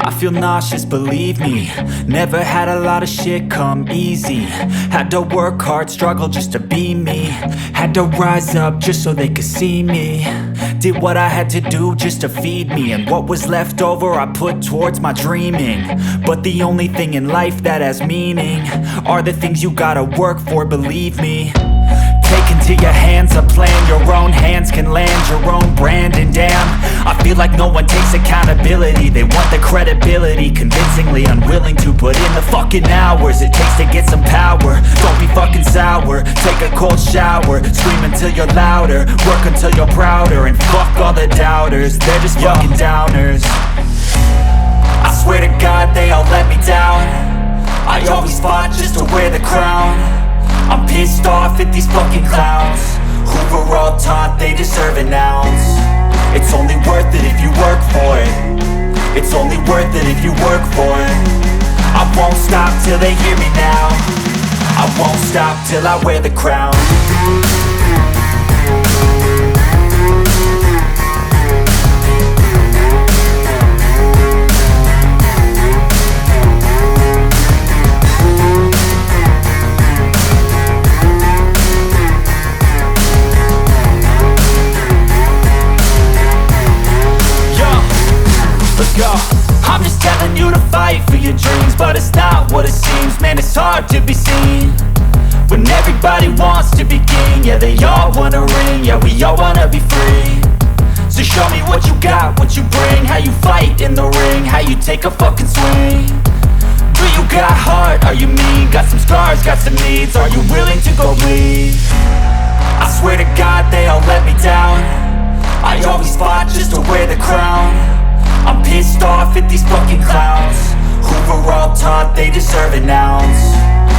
I feel nauseous, believe me. Never had a lot of shit come easy. Had to work hard, struggle just to be me. Had to rise up just so they could see me. Did what I had to do just to feed me, and what was left over I put towards my dreaming. But the only thing in life that has meaning are the things you gotta work for, believe me. Take into your hands a plan, your own hands can land your own brand. And damn, I feel like no one takes accountability. They want the credibility, convincingly unwilling to put in the fucking hours it takes to get some power. Don't be fucking sour, take a cold shower. Scream until you're louder, work until you're prouder. And fuck all the doubters, they're just fucking downers. I swear to God they all let me down. I always fought just to wear the crown. I'm pissed off at these fucking clowns who were all taught they deserve an ounce. It's only worth it if you work for it. It's only worth it if you work for it. I won't stop till they hear me now. I won't stop till I wear the crown. I'm just telling you to fight for your dreams, but it's not what it seems. Man, it's hard to be seen when everybody wants to be king. Yeah, they all wanna ring, yeah, we all wanna be free. So show me what you got, what you bring, how you fight in the ring, how you take a fucking swing. Do you got heart, are you mean? Got some scars, got some needs, are you willing to go bleed? I swear to God they all let me down. I always fought just to wear the crown. I'm pissed off at these fucking clowns who were all taught they deserve an ounce.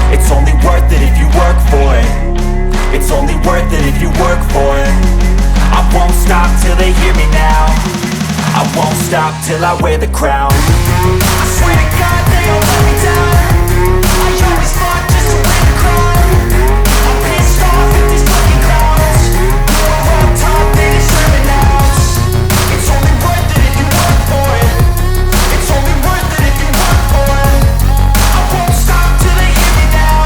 It's only worth it if you work for it. It's only worth it if you work for it. I won't stop till they hear me now. I won't stop till I wear the crown. I swear to God they all let me down. I always fought just to wear the crown. I'm pissed off at these fucking clowns who were all taught they deserve an ounce. It's only worth it if you work for it. It's only worth it if you work for it. I won't stop till they hear me now.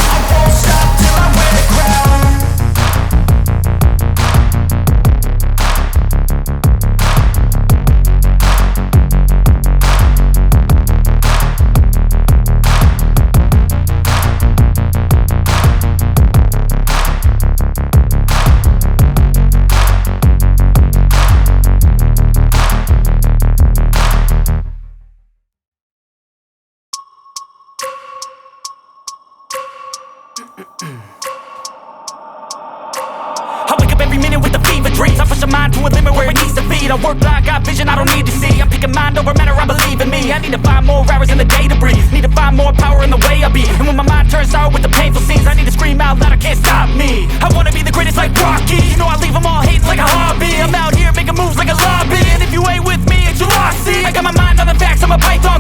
I won't stop till I wear the crown. I wake up every minute with the fever dreams. I push my mind to a limit where it needs to be. I work blind, got vision I don't need to see. I'm picking mind over matter, I believe in me. I need to find more hours in the day to breathe. Need to find more power in the way I be. And when my mind turns sour with the painful scenes, I need to scream out loud, I can't stop me. I wanna be the greatest like Rocky. You know I leave them all hating like a hobby. I'm out here making moves like a lobby. And if you ain't with me, it's your loss, see. I got my mind on the facts, I'm a python